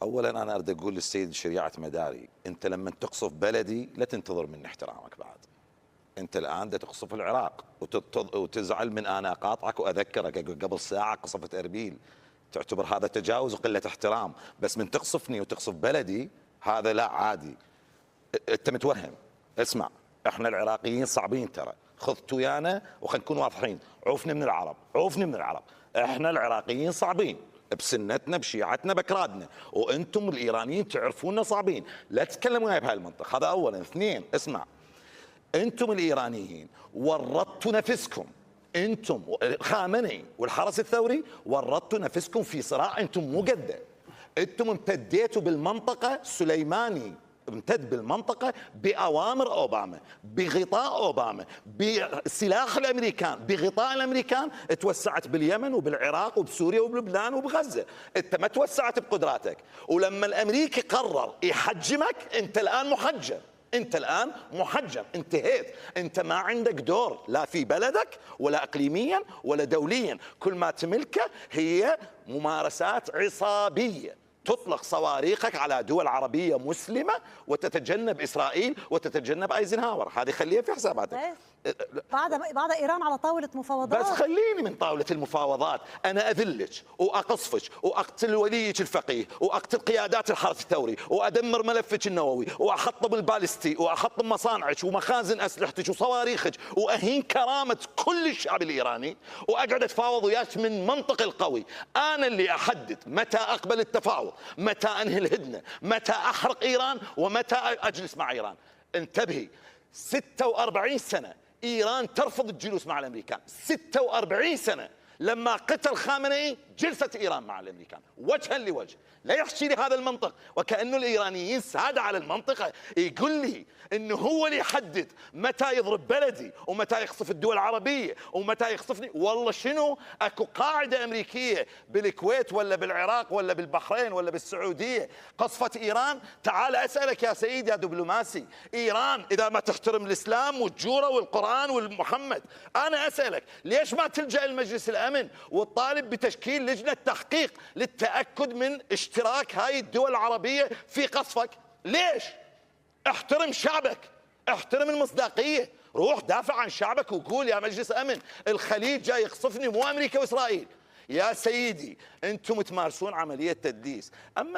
اولا انا اريد اقول للسيد شريعه مداري، انت لما تقصف بلدي لا تنتظر مني احترامك بعد. انت الان تقصف العراق وتزعل من انا اقاطعك واذكرك قبل ساعه قصفت اربيل. تعتبر هذا تجاوز وقله احترام، بس من تقصفني وتقصف بلدي هذا لا عادي. انت متوهم. اسمع، احنا العراقيين صعبين ترى، خذت ويانا وخلينا نكون واضحين. عوفنا من العرب، عوفني من العرب. احنا العراقيين صعبين بسنتنا بشيعتنا باكرادنا، وانتم الايرانيين تعرفونا صعبين. لا تتكلموا وياي بهاي المنطق. هذا اولا. اثنين، اسمع، انتم الايرانيين ورطتوا نفسكم، انتم خامنئي والحرس الثوري ورطتوا نفسكم في صراع انتم مو قده. انتم امتديتوا بالمنطقه، سليماني امتد بالمنطقه باوامر اوباما، بغطاء اوباما، بسلاح الامريكان، بغطاء الامريكان. توسعت باليمن وبالعراق وبسوريا وبلبنان وبغزه. انت ما توسعت بقدراتك، ولما الامريكي قرر يحجمك انت الان محجم. انت الان محجم، انتهيت. انت ما عندك دور لا في بلدك ولا اقليميا ولا دوليا. كل ما تملكه هي ممارسات عصابيه، تطلق صواريخك على دول عربيه مسلمه وتتجنب اسرائيل وتتجنب ايزنهاور. هذه خليها في حساباتك. بعد ايران على طاوله مفاوضات. بس خليني من طاوله المفاوضات. انا اذلك واقصفك واقتل وليك الفقيه واقتل قيادات الحرس الثوري وادمر ملفك النووي واحطم البالستي واحطم مصانعك ومخازن اسلحتك وصواريخك واهين كرامه كل الشعب الايراني، واقعد اتفاوض وياك من منطق القوي. انا اللي احدد متى اقبل التفاوض، متى انهي الهدنه، متى احرق ايران، ومتى اجلس مع ايران. انتبهي، 46 سنه ايران ترفض الجلوس مع الامريكان. 46 سنه. لما قتل خامنئي جلست ايران مع الامريكان وجها لوجه. لا يحكي لي هذا المنطق وكانه الايرانيين ساده على المنطقه. يقول لي انه هو اللي يحدد متى يضرب بلدي ومتى يقصف الدول العربيه ومتى يقصفني. والله شنو، اكو قاعده امريكيه بالكويت ولا بالعراق ولا بالبحرين ولا بالسعوديه قصفت ايران؟ تعال اسالك يا سيد يا دبلوماسي، ايران اذا ما تحترم الاسلام والجوره والقران والمحمد، انا اسالك ليش ما تلجا المجلس الامن وتطالب بتشكيل لجنه تحقيق للتاكد من اشتراك هاي الدول العربيه في قصفك؟ ليش؟ احترم شعبك، احترم المصداقيه، روح دافع عن شعبك وقول يا مجلس امن الخليج جاي يقصفني مو امريكا واسرائيل. يا سيدي انتم تمارسون عمليه تدليس. اما